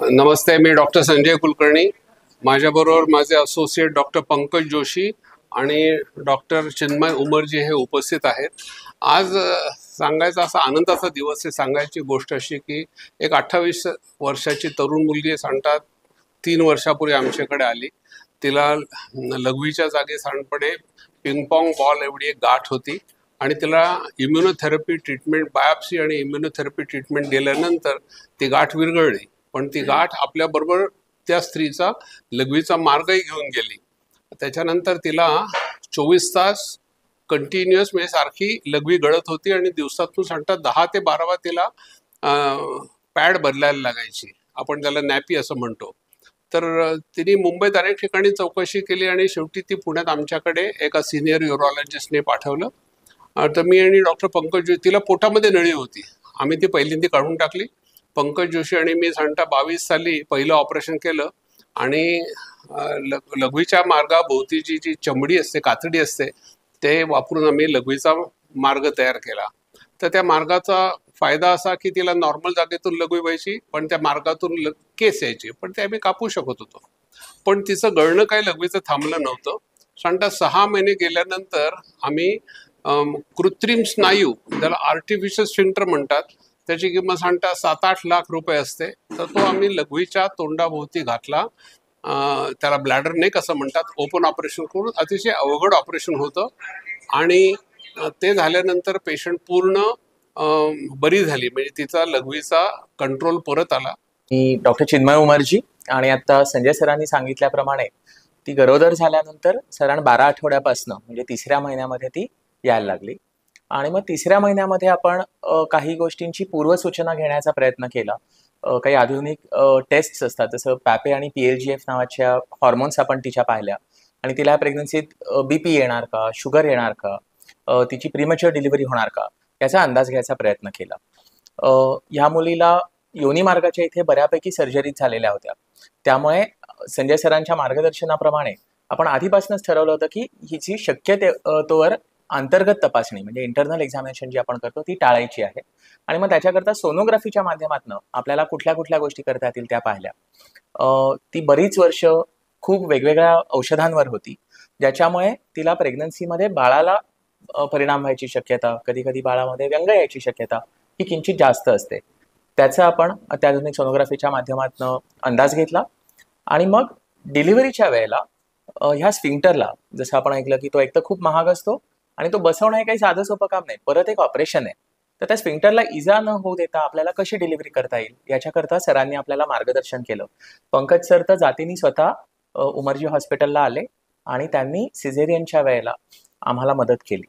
नमस्ते, मी doctor Sanjay Kulkarni. माझ्याबरोबर माझे associate doctor Pankaj Joshi आणि डॉक्टर चिन्मय उमरजी हे उपस्थित आहेत. आज सांगायचा असा आनंदाचा दिवस आहे. सांगायची गोष्ट अशी की एक 28 वर्षाची तरुण मुलगी सांगतात 3 वर्षापूर्वी आमच्याकडे आली. तिला लघवीच्या जागी सांडपणे पिंगपॉंग बॉल एवढी एक गाठ होती आणि तिला इम्युनोथेरपी ट्रीटमेंट, बायोप्सी आणि इम्युनोथेरपी ट्रीटमेंट दिल्यानंतर ती गाठ विरघळली. पण ती गाठ आपल्याबरोबर त्या स्त्रीचा लघवीचा मार्गही घेऊन गेली. त्याच्यानंतर तिला 24 तास कंटिन्युअस म्हणजे सारखी लघवी गळत होती आणि दिवसातून सांगतात 10 ते 12 तिला पॅड बदलायला लागायची. आपण त्याला नॅपी असं म्हणतो. तर तिने मुंबईत अनेक ठिकाणी चौकशी केली आणि शेवटी ती पुण्यात आमच्याकडे एका सिनियर युरोलॉजिस्टने पाठवलं. तर मी आणि डॉक्टर पंकज जोशी, तिला पोटामध्ये नळी होती, आम्ही ती पहिल्यांदा काढून टाकली. पंकज जोशी आणि मी सांगता 22 साली पहिलं ऑपरेशन केलं आणि लघवीच्या मार्गाभोवतीची जी चमडी असते, कातडी असते, ते वापरून आम्ही लघवीचा मार्ग तयार केला. तर त्या मार्गाचा फायदा असा की तिला नॉर्मल जागेतून लघवी व्हायची, पण त्या मार्गातून केस यायचे, पण ते आम्ही कापू शकत होतो. पण तिचं गळणं काही लघवीचं थांबलं नव्हतं. सांगता 6 महिने गेल्यानंतर आम्ही कृत्रिम स्नायू, त्याला आर्टिफिशियल स्फिंक्टर म्हणतात, त्याची किंमत सांगता 7-8 लाख रुपये असते. तर तो आम्ही लघवीच्या तोंडाभोवती घातला. त्याला ब्लॅडर नेक असं म्हणतात. ओपन ऑपरेशन करून अतिशय अवघड ऑपरेशन होतं आणि ते झाल्यानंतर पेशंट पूर्ण बरी झाली, म्हणजे तिचा लघवीचा कंट्रोल परत आला. मी डॉक्टर चिन्मय उमरजी आणि आता संजय सरांनी सांगितल्याप्रमाणे ती गरोदर झाल्यानंतर साधारण 12 आठवड्यापासून म्हणजे 3ऱ्या महिन्यामध्ये ती यायला लागली. आणि मग 3ऱ्या महिन्यामध्ये आपण काही गोष्टींची पूर्वसूचना घेण्याचा प्रयत्न केला. काही आधुनिक टेस्ट्स असतात, जसं पॅपे आणि PLGF नावाच्या हॉर्मोन्स आपण तिच्या पाहिल्या आणि तिला प्रेग्नन्सीत BP येणार का, शुगर येणार का, तिची प्रीमॅच्युअर डिलिव्हरी होणार का, याचा अंदाज घ्यायचा प्रयत्न केला. ह्या मुलीला योनी मार्गाच्या इथे बऱ्यापैकी सर्जरीज झालेल्या होत्या. त्यामुळे संजय सरांच्या मार्गदर्शनाप्रमाणे आपण आधीपासूनच ठरवलं होतं की हिची शक्य तोवर अंतर्गत तपासणी म्हणजे इंटरनल एक्झामिनेशन जी आपण करतो ती टाळायची आहे. आणि मग त्याच्याकरता सोनोग्राफीच्या माध्यमातून आपल्याला कुठल्या कुठल्या गोष्टी करता येतील त्या पाहिल्या. ती बरीच वर्ष खूप वेगवेगळ्या औषधांवर होती, ज्याच्यामुळे तिला प्रेग्नन्सीमध्ये बाळाला परिणाम व्हायची शक्यता, कधी कधी बाळामध्ये व्यंग यायची शक्यता ही किंचित जास्त असते. त्याचा आपण अत्याधुनिक सोनोग्राफीच्या माध्यमातून अंदाज घेतला. आणि मग डिलिव्हरीच्या वेळेला ह्या स्फिंक्टरला, जसं आपण ऐकलं की तो एक तर खूप महाग असतो आणि तो बसवणं हे काही साधं सोपं काम नाही, परत एक ऑपरेशन आहे. तर त्या स्फिंक्टरला इजा न होऊ देता आपल्याला कशी डिलिव्हरी करता येईल याच्याकरता सरांनी आपल्याला मार्गदर्शन केलं. पंकज सर तर जातीने स्वतः उमरजी हॉस्पिटलला आले आणि त्यांनी सिझेरियनच्या वेळेला आम्हाला मदत केली.